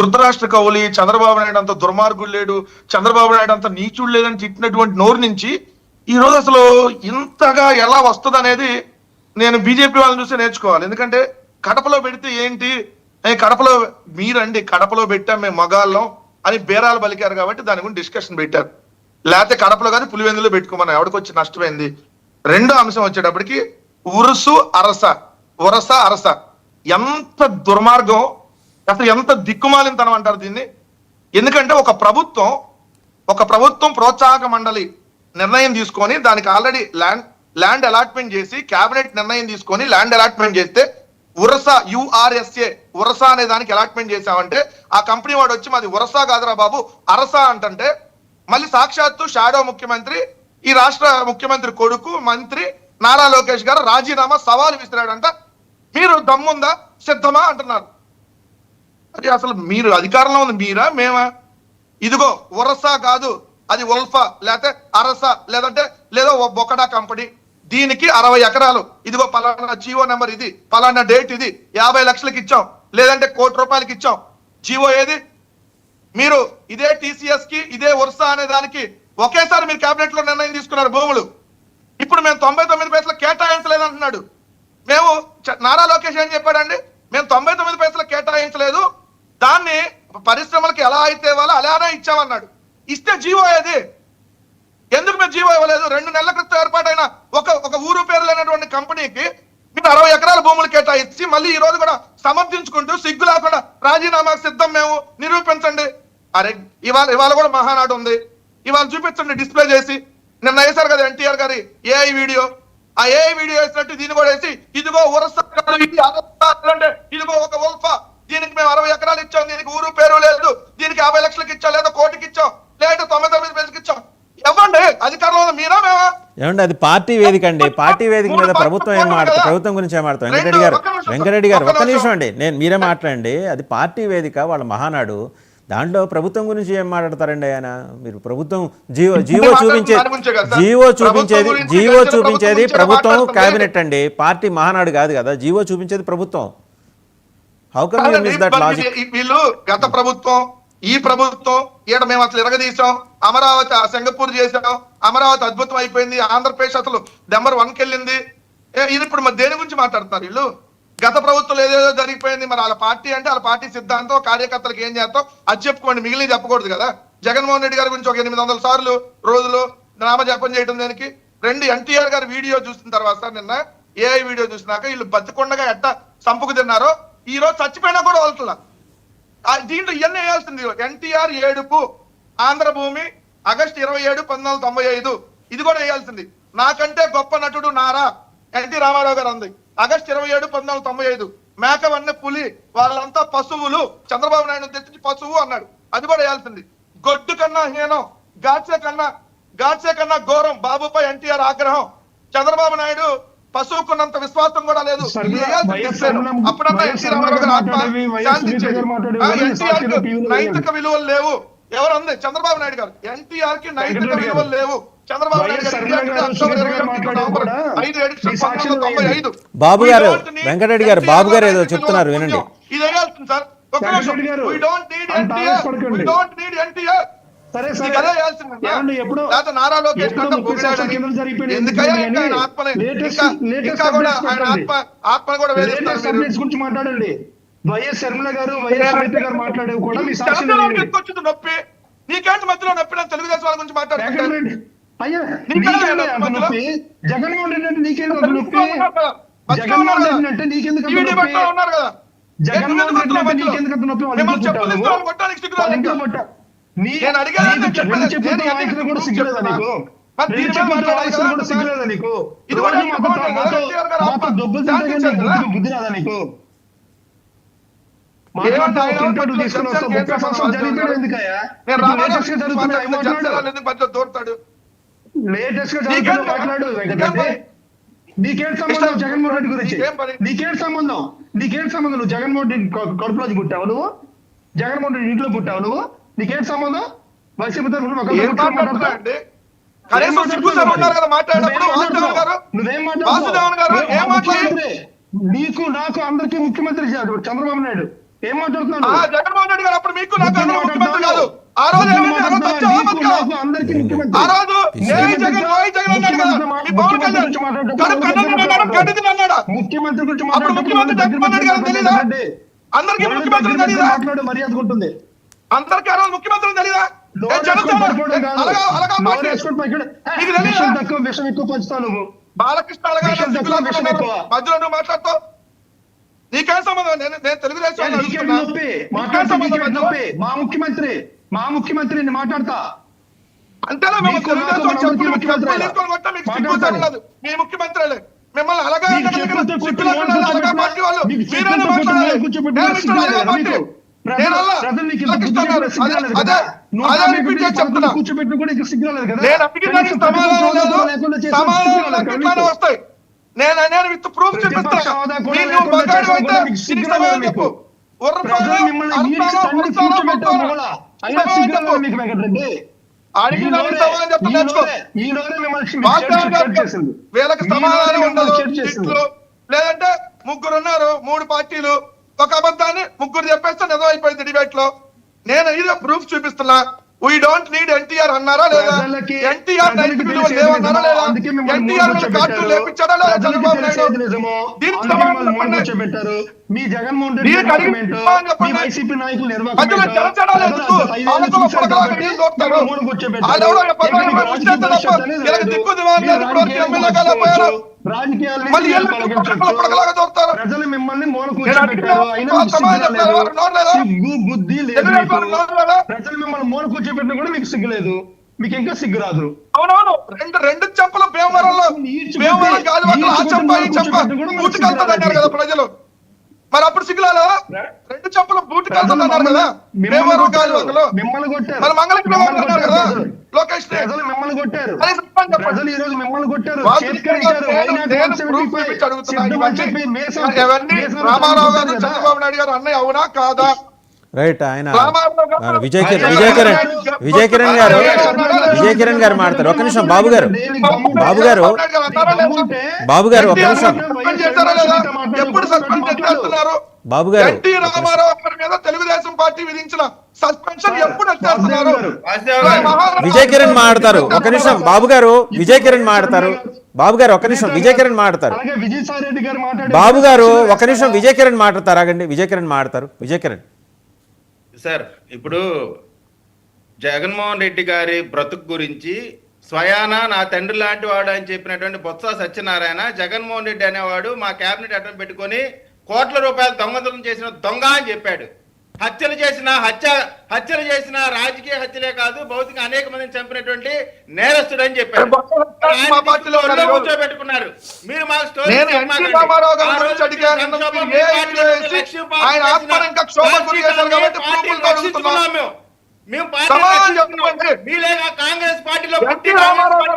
ధృతరాష్ట్ర కౌలి చంద్రబాబు నాయుడు అంత దుర్మార్గుడు లేడు, చంద్రబాబు నాయుడు అంత నీచుడు లేదని తిట్టినటువంటి నోరు నుంచి ఈ రోజు అసలు ఇంతగా ఎలా వస్తుంది అనేది నేను బీజేపీ వాళ్ళని చూసి నేర్చుకోవాలి. ఎందుకంటే కడపలో పెడితే ఏంటి, కడపలో మీరండి కడపలో పెట్టాం మేము మగాళ్ళం అని బేరాలు పలికారు కాబట్టి దాని గురించి డిస్కషన్ పెట్టారు. లేకపోతే కడపలో కానీ పులివెందులో పెట్టుకోమని ఎవరికి వచ్చి నష్టమైంది. రెండో అంశం వచ్చేటప్పటికి ఉరుసు అరస, ఉరస అరస ఎంత దుర్మార్గం, అసలు ఎంత దిక్కుమాలింతనం అంటారు దీన్ని. ఎందుకంటే ఒక ప్రభుత్వం ప్రోత్సాహక మండలి నిర్ణయం తీసుకొని దానికి ఆల్రెడీ ల్యాండ్ అలాట్మెంట్ చేసి కేబినెట్ నిర్ణయం తీసుకొని ల్యాండ్ అలాట్మెంట్ చేస్తే ఉరస URSA ఉరస అనే దానికి అలాట్మెంట్ చేసామంటే ఆ కంపెనీ వాడు వచ్చి మాది ఉరస కాదురా బాబు అరస అంటే మళ్ళీ సాక్షాత్తు షాడో ముఖ్యమంత్రి ఈ రాష్ట్ర ముఖ్యమంత్రి కొడుకు మంత్రి నారా లోకేష్ గారు రాజీనామా సవాలు విసిరాడంట. మీరు దమ్ముందా సిద్ధమా అంటున్నారు. అది అసలు మీరు అధికారంలో ఉంది మీరా మేమా? ఇదిగో ఉరస కాదు అది ఉల్ఫా లేకపోతే అరస లేదంటే లేదో బొకడా కంపెనీ, దీనికి 60 ఎకరాలు, ఇదిగో పలానా జీవో నెంబర్ ఇది, పలానా డేట్ ఇది, 50 లక్షలకి ఇచ్చాం లేదంటే ₹1,00,00,000 ఇచ్చాం. జీవో ఏది? మీరు ఇదే TCS కి ఇదే ఉరస అనే దానికి ఒకేసారి మీరు కేబినెట్ లో నిర్ణయం తీసుకున్నారు భూములు. ఇప్పుడు మేము 99 పైసలు కేటాయించలేదంటున్నాడు. మేము నారా లోకేష్ ఏం చెప్పాడండి, మేము 99 పైసలు కేటాయించలేదు, దాన్ని పరిశ్రమలకు ఎలా అయితే ఇవ్వాలో అలానే ఇచ్చామన్నాడు. ఇస్తే జీవో ఏది? ఎందుకు మీరు జీవో ఇవ్వలేదు? 2 నెలల క్రితం ఏర్పాటైన ఒక ఊరు పేరు లేనటువంటి కంపెనీకి మీరు 60 ఎకరాల భూములు కేటాయించి మళ్ళీ ఈ రోజు కూడా సమర్థించుకుంటూ సిగ్గు లేకుండా రాజీనామాకు సిద్ధం మేము నిరూపించండి. అరే ఇవాళ కూడా మహానాడు ఉంది, ఇవాళ చూపించండి డిస్ప్లే చేసి. నిన్న వేశారు కదా NTR గారి AI వీడియో, ఆ AI వీడియో వేసినట్టు దీన్ని కూడా వేసి ఇదిగో ఉరస అంటే ఇదిగో ఒక ఉల్ఫా, దీనికి మేము 60 ఎకరాలు ఇచ్చాం, దీనికి ఊరు పేరు లేదు, దీనికి 50 లక్షలకి ఇచ్చాం లేదా కోటికి ఇచ్చాం లేదా 99 పైసలకి ఇచ్చాం. ఇవ్వండి, అధికారంలో మీరా మేమా? ఏమండి అది పార్టీ వేదిక అండి, పార్టీ వేదిక మీద ప్రభుత్వం ఏం మాట్లాడుతుంది, ప్రభుత్వం గురించి ఏం మాట్లాడుతుంది. వెంకటరెడ్డి గారు ఒక్క నిమిషం అండి, మీరే మాట్లాడండి. అది పార్టీ వేదిక, వాళ్ళ మహానాడు, దాంట్లో ప్రభుత్వం గురించి ఏం మాట్లాడతారండి ఆయన? మీరు ప్రభుత్వం జీవో చూపించేది ప్రభుత్వం కేబినెట్ అండి, పార్టీ మహానాడు కాదు కదా. జీవో చూపించేది ప్రభుత్వం. How come you miss that logic? వీళ్ళు గత ప్రభుత్వం ఈ ప్రభుత్వం ఈడ మేము అసలు ఎరగదీసాం, అమరావతి సింగపూర్ చేసాం, అమరావతి అద్భుతం అయిపోయింది, ఆంధ్రప్రదేశ్ అసలు నెంబర్ 1కి వెళ్ళింది. ఇది ఇప్పుడు మరి దేని గురించి మాట్లాడుతున్నారు వీళ్ళు? గత ప్రభుత్వంలో ఏదేదో జరిగిపోయింది, మరి వాళ్ళ పార్టీ అంటే వాళ్ళ పార్టీ సిద్ధాంతం, కార్యకర్తలకు ఏం చేస్తాం అది చెప్పుకోండి, మిగిలిన చెప్పకూడదు కదా. జగన్మోహన్ రెడ్డి గారి గురించి ఒక 800 సార్లు రోజులు నామజపం చేయడం దేనికి? NTR గారి వీడియో చూసిన తర్వాత నిన్న AI వీడియో చూసినాక వీళ్ళు బతికొండగా ఎట్ట సంపుకు తిన్నారో ఈ రోజు చచ్చిపోయినా కూడా వదులుతున్నా. దీంట్లో ఇవన్నీ వేయాల్సింది. NTR ఏడుపు ఆంధ్రభూమి ఆగస్టు 27, 1995 ఇది కూడా వేయాల్సింది. నాకంటే గొప్ప నటుడు నారా NT రామారావు గారు అంది ఆగస్టు 27, 1995. మేకవన్న పులి వాళ్ళంతా పశువులు, చంద్రబాబు నాయుడు తెచ్చి పశువు అన్నాడు, అది కూడా వేయాల్సింది. గొడ్డు కన్నా హీనం, గాడ్సే కన్నా ఘోరం బాబుపై NTR ఆగ్రహం, చంద్రబాబు నాయుడు పశువుకున్నంత విశ్వాసం కూడా లేదు. అప్పుడన్నా NT రామారావు గారు ఆత్మ శాంతించేది. నైతిక విలువలు లేవు ఎవరు అంది? చంద్రబాబు నాయుడు గారు. NTR కి నైతిక విలువలు లేవు. చంద్రబాబు నాయుడు గారు బాబు గారు వెంకటరెడ్డి గారు బాబు గారు ఏదో చెప్తున్నారు వినండి. ఇది వేయాల్సింది సార్. ఒక్క నిమిషం. We don't need NTR. Nara Lokesh ఆత్మ కూడా మాట్లాడండి. వైఎస్ శర్మిల గారు మాట్లాడేవి కూడా వచ్చింది నొప్పి. నీకేంటి మధ్యలో నొప్పి? తెలుగుదేశం వాళ్ళ గురించి మాట్లాడుతున్నాడు. జగన్మోహన్ రెడ్డి అంటే నీకెందుకు నొప్పి? జగన్మోహన్ రెడ్డి అంటే నీకెందుకు ఉన్నారు కదా? జగన్మోహన్ రెడ్డి అంటే నీకెందుకు నొప్పి? నీకేం సంబంధం జగన్మోహన్ రెడ్డి గురించి? నీకేం సంబంధం? నువ్వు జగన్మోహన్ రెడ్డి కడుపులో పుట్టావు, నువ్వు జగన్మోహన్ రెడ్డి ఇంట్లో పుట్టావు, నువ్వు నీకేం సంబంధం? వైసీపీ తరఫున నువ్వేం మాట్లాడుతున్నావు? నీకు నాకు అందరికీ ముఖ్యమంత్రి చంద్రబాబు నాయుడు. ఏం మాట్లాడుతున్నాడు? జగన్మోహన్ రెడ్డి గారు అప్పుడు మీకు నాకు అందరూ ముఖ్యమంత్రి కాదు. ఆ రోజు ఏమైంది? ఆ రోజు వచ్చే ఆపద కాదు. అందరికీ ఆ రోజు జై జగన్ వై జగన్ అన్నాడు కదా. మీ పవన్ కళ్యాణ్ కడుపు కన్నం గడ్డి తిని అన్నాడా? ముఖ్యమంత్రి గురించి అప్పుడు ముఖ్యమంత్రి జగన్మోహన్ రెడ్డి గారు తెలీదా? అందరికీ ముఖ్యమంత్రి తెలీదా? మాట్లాడు, మర్యాద ఉంటుంది. అందరికీ ఆ రోజు ముఖ్యమంత్రి తెలీదా? విషం ఎక్కువ పంచుతావు నువ్వు. బాలకృష్ణ మధ్యలో నువ్వు మాట్లాడుతావు. నీకేం సంబంధం? నేను తెలుగుదేశం మా ముఖ్యమంత్రిని మాట్లాడతా. అంతేనా? మేము తెలుగుదేశం చెప్పులు తీసుకొని కొట్టా మీకు సిగ్గు లేదు. మీ ముఖ్యమంత్రి మిమ్మల్ని అలాగే అలాగా పార్టీ వాళ్ళు మీరైనా మాట్లాడాలి. కూర్చోబెట్టిన కూడా ఇంకా సిగ్గురాలేదు కదా. వస్తాయి. నేను విత్ ప్రూఫ్ చూపిస్తాను. వీళ్ళకి సమాధానం ఉండదు. లేదంటే ముగ్గురు ఉన్నారు, 3 పార్టీలు, ఒక అబద్ధాన్ని ముగ్గురు చెప్పేస్తే నిజం అయిపోయింది డిబేట్ లో. నేను ఇదే ప్రూఫ్ చూపిస్తున్నా. వీ డోంట్ నీడ్ ఎన్టీఆర్ అన్నారా లేదా? ఎన్టీఆర్ నైతిక విలువలు లేవన్నారా లేదా? ఎన్టీఆర్ కార్టూన్ లేపించాడా లేదా చంద్రబాబు నాయుడు? దీనికి సమాధానం చెప్పండి. మీ జగన్మోహన్ రెడ్డి వైసీపీ నాయకులు ప్రజలు మిమ్మల్ని మూల కూర్చోబెట్టారు. బుద్ధి లేదు. ప్రజలు మిమ్మల్ని మూల కూర్చోబెట్టినా కూడా మీకు సిగ్గులేదు. మీకు ఇంకా సిగ్గు రాదు. అవునవును. రెండు చెంపలు భీమవరంలో అన్నారు కదా ప్రజలు. మరి అప్పుడు సిగ్గులాలా? 2 చెంపలు బూటుకు వెళ్తున్నారు కదా భీమవరం గాజువాకలో. మరి మంగళగిరి అన్నారు కదా లోకేష్. ప్రజలు మిమ్మల్ని కొట్టారు. ప్రజలు ఈ రోజు మిమ్మల్ని కొట్టారు. రామారావు గారు చంద్రబాబు నాయుడు గారు అన్నయ్య అవునా కాదా? రైట్. ఆయన విజయ్ కిరణ్ గారు మాట్లాడతారు. ఒక్క నిమిషం బాబు గారు ఒక్క నిమిషం. ఎప్పుడు సస్పెండ్ చేస్తున్నారు? బాబు గారు ఎన్టీ రామారావు గారి మీద తెలుగుదేశం పార్టీ విధించిన సస్పెన్షన్ ఎప్పుడు వచ్చేస్తున్నారు? విజయ్ కిరణ్ మాట్లాడతారు. ఒక నిమిషం బాబు గారు. విజయ్ కిరణ్ మాట్లాడతారు. బాబు గారు ఒక నిమిషం. విజయ్ కిరణ్ మాట్లాడతారు. బాబు గారు ఒక నిమిషం. విజయ్ కిరణ్ మాట్లాడతారు. ఆగండి. విజయ్ కిరణ్ మాట్లాడతారు. విజయ్ కిరణ్ సార్, ఇప్పుడు జగన్మోహన్ రెడ్డి గారి బ్రతుకు గురించి స్వయాన నా తండ్రి లాంటి వాడు అని చెప్పినటువంటి బొత్స సత్యనారాయణ జగన్మోహన్ రెడ్డి అనేవాడు మా కేబినెట్ అడ్డం పెట్టుకొని కోట్ల రూపాయలు దొంగతనం చేసిన దొంగ అని చెప్పాడు. హత్యలు చేసిన రాజకీయ హత్యలే కాదు, భౌతిక అనేక మందిని చంపినటువంటి నేరస్తుడు అని చెప్పారు. కూర్చోబెట్టుకున్నారు. మీరు మాకు స్టోరీ మేము కాంగ్రెస్ పార్టీలో